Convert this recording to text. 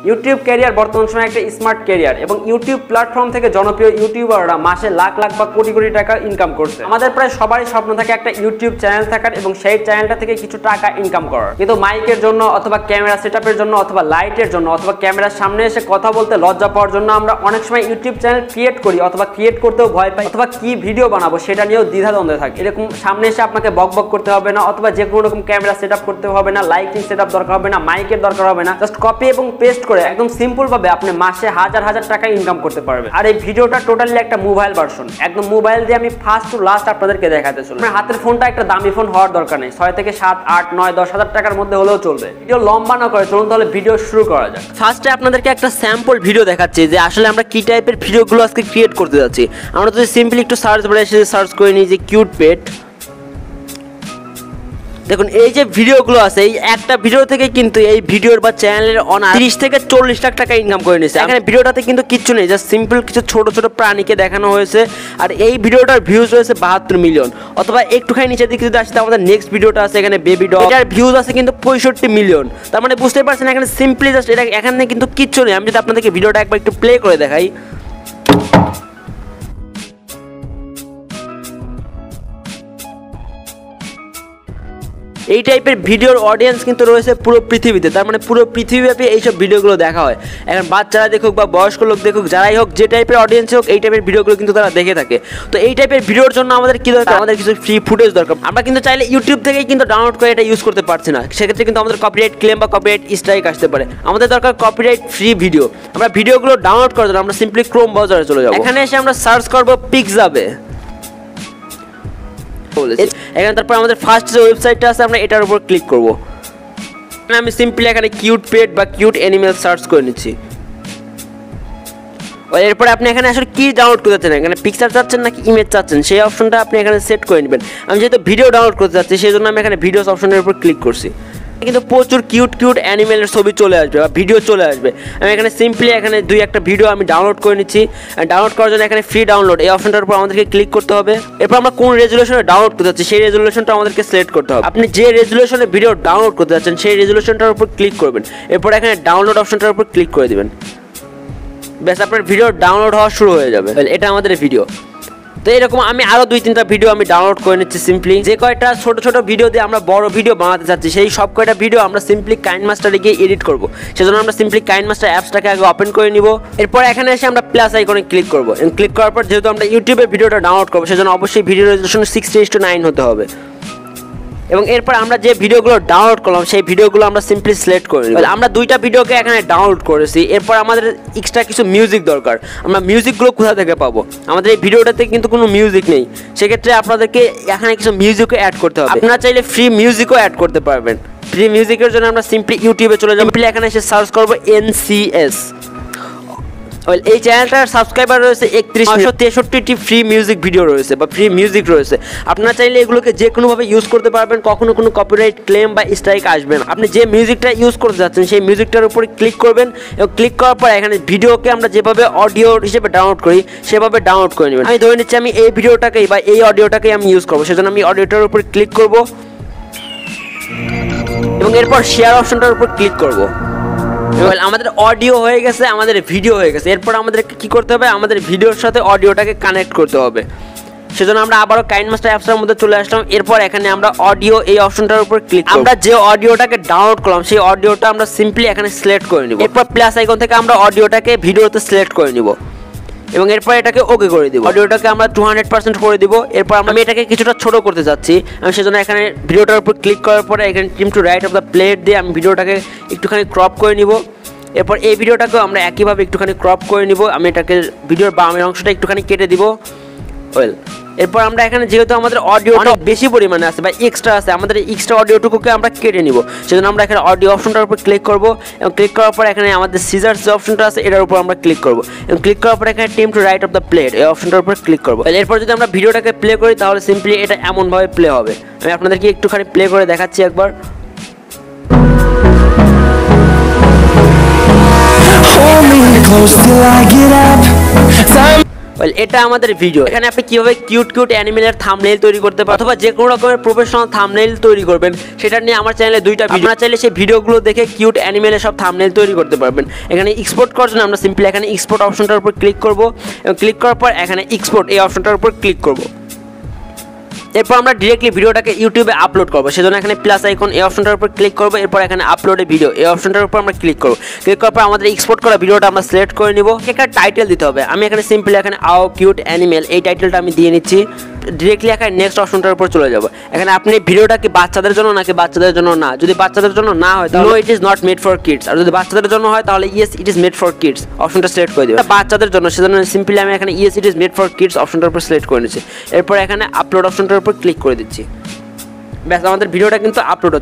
YouTube career বর্তমান সময়ে একটা স্মার্ট ক্যারিয়ার এবং ইউটিউব প্ল্যাটফর্ম থেকে জনপ্রিয় ইউটিউবাররা মাসে লাখ লাখ বা কোটি কোটি টাকা ইনকাম করছে। আমাদের প্রায় সবারই স্বপ্ন থাকে একটা ইউটিউব চ্যানেল থাকার এবং সেই চ্যানেলটা থেকে কিছু টাকা ইনকাম করার, কিন্তু মাইকের জন্য অথবা ক্যামেরা সেটআপের জন্য অথবা লাইটের জন্য অথবা ক্যামেরার সামনে এসে কথা বলতে লজ্জা পাওয়ার জন্য আমরা অনেক সময় ইউটিউব চ্যানেল ক্রিয়েট করি অথবা ক্রিয়েট করতেও ভয় পাই অথবা কি ভিডিও বানাবো সেটা নিয়েও দ্বিধাদ্বন্দ্বে থাকি। এরকম সামনে এসে আপনাকে বকবক করতে হবে না অথবা যে কোনো রকম ক্যামেরা সেটআপ করতে হবে না, লাইটিং সেটআপ দরকার হবে না, মাইকের দরকার হবে না, জাস্ট কপি এবং পেস্ট করে একদম সিম্পল ভাবে আপনি মাসে হাজার হাজার টাকা ইনকাম করতে পারবেন। আর এই ভিডিওটা টোটালি একটা মোবাইল ভার্সন, একদম মোবাইল দিয়ে আমি ফার্স্ট টু লাস্ট আপনাদেরকে দেখাতে চলবো। আপনার হাতের ফোনটা একটা দামি ফোন হওয়ার দরকার নেই, 6 থেকে 7, 8, 9, 10 হাজার টাকার মধ্যে হলেও চলবে। ভিডিও লম্বা না করে চলুন তাহলে ভিডিও শুরু করা যাক। ফার্স্টে আপনাদেরকে একটা স্যাম্পল ভিডিও দেখাচ্ছি যে আসলে আমরা কি টাইপের ভিডিওগুলো আজকে ক্রিয়েট করতে যাচ্ছি। আমরা যদি সিম্পলি একটু সার্চ বারে এসে সার্চ করে নিই যে কিউট পেট, দেখুন এই যে ভিডিওগুলো আছে এই একটা ভিডিও থেকে কিন্তু এই ভিডিওর বা চ্যানেলের অনার 30 থেকে 40 লাখ টাকা ইনকাম করে নিয়েছে। এখানে ভিডিওটাতে কিন্তু কিচ্ছু নেই, জাস্ট সিম্পল কিছু ছোট ছোট প্রাণীকে দেখানো হয়েছে আর এই ভিডিওটার ভিউজ রয়েছে 72 মিলিয়ন। অথবা একটুখানি নিচের দিকে যদি আসতে আমাদের নেক্সট ভিডিওটা আছে এখানে বেবি ডগ, এটার ভিউজ আছে কিন্তু 65 মিলিয়ন। তার মানে বুঝতে পারছেন এখানে সিম্পলি জাস্ট এটা এখানে কিন্তু কিচ্ছু নেই। আমি যদি আপনাদেরকে ভিডিওটা একবার একটু প্লে করে দেখাই, এই টাইপের ভিডিওর অডিয়েন্স কিন্তু রয়েছে পুরো পৃথিবীতে। তার মানে পুরো পৃথিবীব্যাপী এইসব ভিডিওগুলো দেখা হয়। এখন বাচ্চারা দেখুক বা বয়স্ক লোক দেখুক, যারাই হোক, যে টাইপের অডিয়েন্স হোক, এই টাইপের ভিডিওগুলো কিন্তু তারা দেখে থাকে। তো এই টাইপের ভিডিওর জন্য আমাদের কি দরকার? আমাদের কিছু ফ্রি ফুটেজ দরকার। আমরা কিন্তু চাইলে ইউটিউব থেকেই কিন্তু ডাউনলোড করে এটা ইউজ করতে পারছি না, সেক্ষেত্রে কিন্তু আমাদের কপিরাইট ক্লেম বা কপিরাইট স্ট্রাইক আসতে পারে। আমাদের দরকার কপিরাইট ফ্রি ভিডিও। আমরা ভিডিওগুলো ডাউনলোড করার জন্য আমরা সিম্পলি ক্রোম ব্রাউজারে চলে যাব। এখানে এসে আমরা সার্চ করবো পিক্সাবে। এখানে তারপর আমাদের ফার্স্ট যে ওয়েবসাইটটা আছে আমরা এটার উপর ক্লিক করব। আমি সিম্পলি এখানে কিউট পেট বা কিউট অ্যানিমেল সার্চ করে নিচ্ছি। এরপরে আপনি এখানে আসলে কি ডাউনলোড করতে চাচ্ছেন, এখানে পিকচার চাচ্ছেন নাকি ইমেজ চাচ্ছেন সেই অপশনটা আপনি এখানে সেট করে নেবেন। আমি যেহেতু ভিডিও ডাউনলোড করতে চাচ্ছি সেই জন্য আমি এখানে ভিডিওস অপশনের উপর ক্লিক করছি। কিন্তু প্রচুর কিউট কিউট অ্যানিমেলের ছবি চলে আসবে বা ভিডিও চলে আসবে। আমি এখানে সিম্পলি এখানে 2-1টা ভিডিও আমি ডাউনলোড করে নিচ্ছি। ডাউনলোড করার জন্য এখানে ফ্রি ডাউনলোড এই অপশনটার উপর আমাদেরকে ক্লিক করতে হবে। এরপর আমরা কোন রেজুলেশনে ডাউনলোড করতে যাচ্ছি সেই রেজুলেশনটা আমাদেরকে সিলেক্ট করতে হবে। আপনি যে রেজুলেশনে ভিডিও ডাউনলোড করতে যাচ্ছেন সেই রেজুলেশনটার উপর ক্লিক করবেন। এরপর এখানে ডাউনলোড অপশনটার উপর ক্লিক করে দিবেন। ব্যাস আপনার ভিডিও ডাউনলোড হওয়া শুরু হয়ে যাবে। এটা আমাদের ভিডিও। তো এরকম আমি আরো 2-3টা ভিডিও আমি ডাউনলোড করে নিচ্ছি। সিম্পলি যে কয়টা ছোট ছোট ভিডিও দিয়ে আমরা বড় ভিডিও বানাতে চাচ্ছি সেই সব কয়টা ভিডিও আমরা সিম্পলি কাইনমাস্টারে গিয়ে এডিট করব। সেজন্য আমরা সিম্পলি কাইনমাস্টার অ্যাপসটাকে আগে ওপেন করে নিব। এরপর এখানে এসে আমরা প্লাস আইকনে ক্লিক করব। ক্লিক করার পর যেহেতু আমরা ইউটিউবে ভিডিওটা ডাউনলোড করব সেজন্য অবশ্যই ভিডিও রেজুলেশন 16:9 হতে হবে। এবং এরপর আমরা যে ভিডিওগুলো ডাউনলোড করলাম সেই ভিডিওগুলো আমরা সিম্পলি সিলেক্ট করে নিব। আমরা 2টা ভিডিওকে এখানে ডাউনলোড করেছি। এরপর আমাদের এক্সট্রা কিছু মিউজিক দরকার। আমরা মিউজিকগুলো কোথা থেকে পাবো? আমাদের এই ভিডিওটাতে কিন্তু কোনো মিউজিক নেই, সেক্ষেত্রে আপনাদেরকে এখানে কিছু মিউজিকও অ্যাড করতে হবে। আপনারা চাইলে ফ্রি মিউজিকও অ্যাড করতে পারবেন। ফ্রি মিউজিকের জন্য আমরা সিম্পলি ইউটিউবে চলে যাব। সিম্পলি এখানে এসে সার্চ করবো NCS। এই চ্যানেলটার সাবস্ক্রাইবার রয়েছে 3163টি ফ্রি মিউজিক ভিডিও রয়েছে বা ফ্রি মিউজিক রয়েছে। আপনারা চাইলে এগুলোকে যে কোনোভাবে ইউজ করতে পারবেন, কখনো কোনো কপিরাইট ক্লেম বা স্ট্রাইক আসবে না। আপনি যে মিউজিকটা ইউজ করতে যাচ্ছেন সেই মিউজিকটার উপরে ক্লিক করবেন এবং ক্লিক করার পর এখানে ভিডিওকে আমরা যেভাবে অডিও হিসেবে ডাউনলোড করি সেভাবে ডাউনলোড করে নেবেন। আমি ধরে নিচ্ছি আমি এই ভিডিওটাকেই বা এই অডিওটাকেই আমি ইউজ করবো, সেজন্য আমি অডিওটার উপরে ক্লিক করব এবং এরপর শেয়ার অপশনটার উপর ক্লিক করব। আমাদের অডিও হয়ে গেছে, আমাদের ভিডিও হয়ে গেছে। এরপর আমাদেরকে কি করতে হবে? আমাদের ভিডিওর সাথে অডিওটাকে কানেক্ট করতে হবে। সেজন্য আমরা আবারও কাইনমাস্টার অ্যাপসের মধ্যে চলে আসলাম। এরপর এখানে আমরা অডিও এই অপশনটার উপর ক্লিক করব। আমরা যে অডিওটাকে ডাউনলোড করলাম সেই অডিওটা আমরা সিম্পলি এখানে সিলেক্ট করে নিব। এরপর প্লাস আইকন থেকে আমরা অডিওটাকে ভিডিওতে সিলেক্ট করে নিব এবং এরপর এটাকে ওকে করে দিব। অডিওটাকে আমরা 200% করে দিব। এরপর আমি এটাকে কিছুটা ছোট করতে যাচ্ছি। আমি সেজন্য এখানে ভিডিওটার উপর ক্লিক করার পরে এখানে trim to right of the plate দিয়ে আমি ভিডিওটাকে একটুখানি ক্রপ করে নিব। এরপর এই ভিডিওটাকেও আমরা একইভাবে একটুখানি ক্রপ করে নিব। আমি এটাকে ভিডিওর বামের অংশটা একটুখানি কেটে দিব। এরপর আমরা এখানে যেহেতু আমাদের অডিও অনেক বেশি পরিমাণে আছে বা এক্সট্রা আছে, আমাদের এক্সট্রা অডিওটুকুকে আমরা কেটে নিব। সেজন্য আমরা এখানে অডিও অপশনটার উপর ক্লিক করব এবং ক্লিক করার পর এখানে আমাদের সিজার্স যে অপশনটা আছে এটার উপর আমরা ক্লিক করব এবং ক্লিক করার পর এখানে trim to right of the plate এই অপশনটার উপর ক্লিক করব। এরপর যদি আমরা ভিডিওটাকে প্লে করি তাহলে সিম্পলি এটা এমনভাবে প্লে হবে। আমি আপনাদেরকে একটুখানি প্লে করে দেখাচ্ছি একবার। ওয়েল এটা আমাদের ভিডিও। এখানে আপনি কিভাবে কিউট কিউট অ্যানিমেলের থাম্বনেইল তৈরি করতে পারেন অথবা যে কোনো রকমের প্রফেশনাল থাম্বনেইল তৈরি করবেন সেটা নিয়ে আমার চ্যানেলে 2টা ভিডিও, আপনারা চাইলে সেই ভিডিওগুলো দেখে কিউট অ্যানিমেলের সব থাম্বনেইল তৈরি করতে পারবেন। এখানে এক্সপোর্ট করার জন্য আমরা সিম্পলি এখানে এক্সপোর্ট অপশনটার উপর ক্লিক করব এবং ক্লিক করার পর এখানে এক্সপোর্ট এই অপশনটার উপর ক্লিক করব। এরপর আমরা ডিরেক্টলি ভিডিওটাকে ইউটিউবে আপলোড করবো, সেজন্য এখানে প্লাস আইকন এই অপশনটার উপর ক্লিক করবো। এরপর এখানে আপলোডে ভিডিও এই অপশনটার উপর আমরা ক্লিক করবো। ক্লিক করার পর আমাদের এক্সপোর্ট করা ভিডিওটা আমরা সিলেক্ট করে নিব। এখানে টাইটেল দিতে হবে, আমি এখানে সিম্পলি এখানে আও কিউট অ্যানিমেল এই টাইটেলটা আমি দিয়ে নিচ্ছি। ডিরেক্টলি এখানে নেক্সট অপশনটার উপর চলে যাব। এখানে আপনি ভিডিওটা কি বাচ্চাদের জন্য নাকি বাচ্চাদের জন্য না, যদি বাচ্চাদের জন্য না হয় তাহলে no it is not made for kids, আর যদি বাচ্চাদের জন্য হয় তাহলে yes it is made for kids অপশনটা সিলেক্ট করে দেবেন। বাচ্চাদের জন্য সেজন্য সিম্পলি আমি এখানে yes it is made for kids অপশনটার উপর সিলেক্ট করে নিচ্ছি। এরপর এখানে আপলোড অপশনটার উপর ক্লিক করে দিচ্ছি। ব্যাস আমাদের ভিডিওটা কিন্তু আপলোড